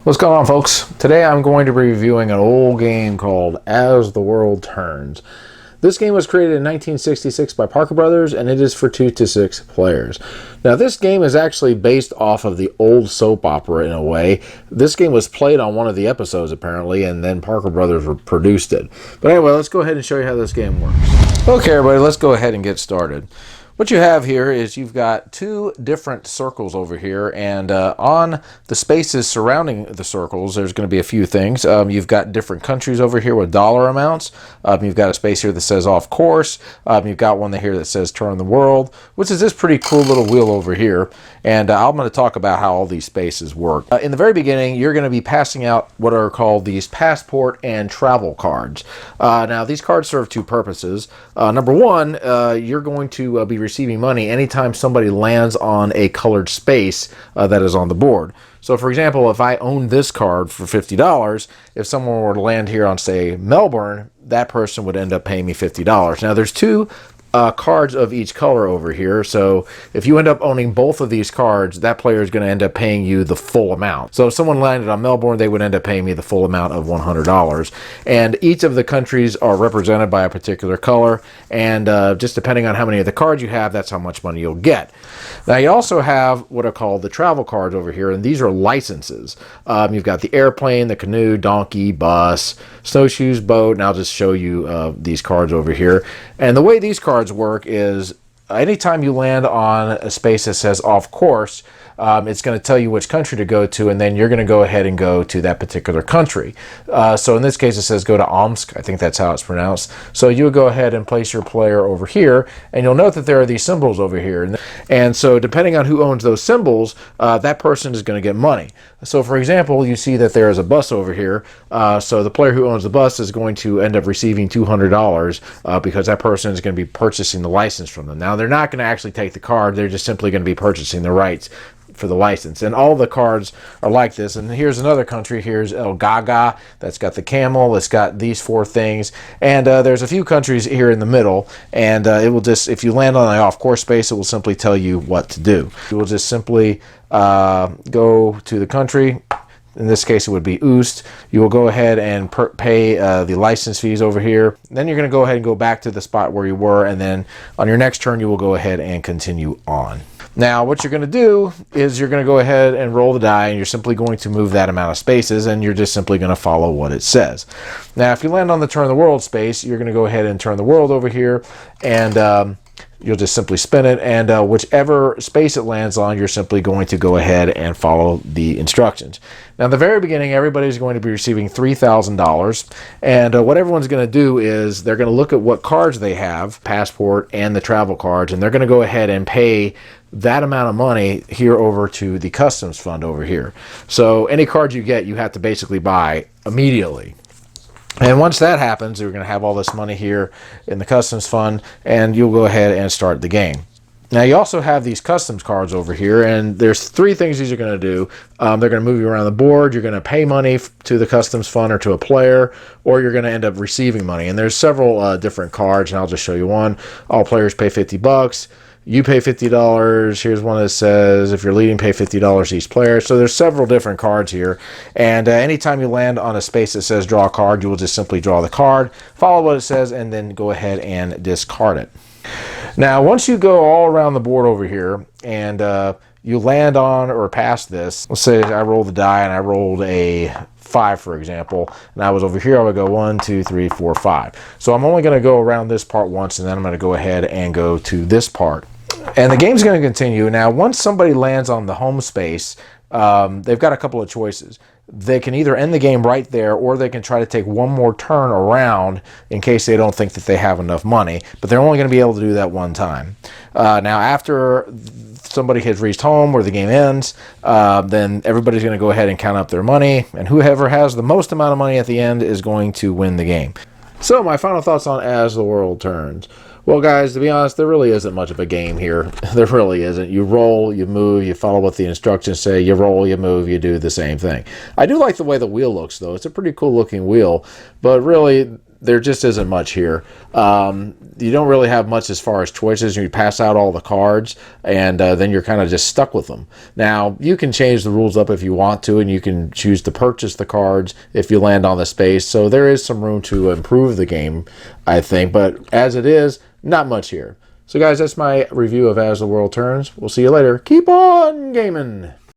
What's going on, folks? Today I'm going to be reviewing an old game called As the World Turns. This game was created in 1966 by Parker Brothers, and it is for 2 to 6 players. Now, this game is actually based off of the old soap opera in a way. This game was played on one of the episodes, apparently, and then Parker Brothers produced it. But anyway, let's go ahead and show you how this game works. Okay, everybody, let's go ahead and get started. What you have here is you've got 2 different circles over here, and on the spaces surrounding the circles, there's going to be a few things. You've got different countries over here with dollar amounts. You've got a space here that says off course. You've got one here that says turn the world, which is this pretty cool little wheel over here. And I'm going to talk about how all these spaces work. In the very beginning, you're going to be passing out what are called these passport and travel cards. Now, these cards serve 2 purposes. Number one, you're going to be receiving money anytime somebody lands on a colored space that is on the board. So, for example, if I owned this card for $50, if someone were to land here on, say, Melbourne, that person would end up paying me $50. Now, there's 2 cards of each color over here, so if you end up owning both of these cards, that player is going to end up paying you the full amount. So if someone landed on Melbourne, they would end up paying me the full amount of $100. And each of the countries are represented by a particular color, and just depending on how many of the cards you have, that's how much money you'll get. Now, you also have what are called the travel cards over here, and these are licenses. You've got the airplane, the canoe, donkey, bus, snowshoes, boat, and I'll just show you these cards over here. And the way these cards work is anytime you land on a space that says off course, it's going to tell you which country to go to, and then you're going to go ahead and go to that particular country. So in this case, it says go to Omsk. I think that's how it's pronounced. So you would go ahead and place your player over here, and you'll note that there are these symbols over here. And so depending on who owns those symbols, that person is going to get money. So for example, you see that there is a bus over here. So the player who owns the bus is going to end up receiving $200 because that person is going to be purchasing the license from them. Now, they're not going to actually take the card. They're just simply going to be purchasing the rights for the license. And all the cards are like this. And here's another country. Here's El Gaga. That's got the camel. It's got these 4 things. And there's a few countries here in the middle. And it will just, if you land on an off-course space, it will simply tell you what to do. You will just simply go to the country. In this case, it would be Oost. You will go ahead and pay the license fees over here. Then you're going to go ahead and go back to the spot where you were. And then on your next turn, you will go ahead and continue on. Now, what you're going to do is you're going to go ahead and roll the die, and you're simply going to move that amount of spaces, and you're just simply going to follow what it says. Now, if you land on the turn the world space, you're going to go ahead and turn the world over here, and you'll just simply spin it, and whichever space it lands on, you're simply going to go ahead and follow the instructions. Now, in the very beginning, everybody's going to be receiving $3,000, and what everyone's going to do is they're going to look at what cards they have, passport and the travel cards, and they're going to go ahead and pay that amount of money here over to the customs fund over here. So any card you get, you have to basically buy immediately. And once that happens, you're going to have all this money here in the customs fund, and you'll go ahead and start the game. Now, you also have these customs cards over here, and there's 3 things these are going to do. They're going to move you around the board. You're going to pay money to the customs fund or to a player, or you're going to end up receiving money. And there's several different cards, and I'll just show you one. All players pay $50. You pay $50. Here's one that says, if you're leading, pay $50 each player. So there's several different cards here. And anytime you land on a space that says draw a card, you will just simply draw the card, follow what it says, and then go ahead and discard it. Now, once you go all around the board over here, and you land on or past this, let's say I rolled the die and I rolled a 5, for example, and I was over here, I would go 1, 2, 3, 4, 5. So I'm only going to go around this part once, and then I'm going to go ahead and go to this part. And the game's going to continue. Now, once somebody lands on the home space, they've got a couple of choices. They can either end the game right there, or they can try to take one more turn around in case they don't think that they have enough money, but they're only going to be able to do that one time. Now, after somebody has reached home where the game ends, then everybody's going to go ahead and count up their money, and whoever has the most amount of money at the end is going to win the game. So my final thoughts on As the World Turns. Well, guys, to be honest, there really isn't much of a game here. There really isn't. You roll, you move, you follow what the instructions say. You roll, you move, you do the same thing. I do like the way the wheel looks, though. It's a pretty cool looking wheel, but really there just isn't much here. You don't really have much as far as choices. You pass out all the cards, and then you're kind of just stuck with them. Now, you can change the rules up if you want to, and you can choose to purchase the cards if you land on the space. So there is some room to improve the game, I think. But as it is, not much here. So guys, that's my review of As the World Turns. We'll see you later. Keep on gaming!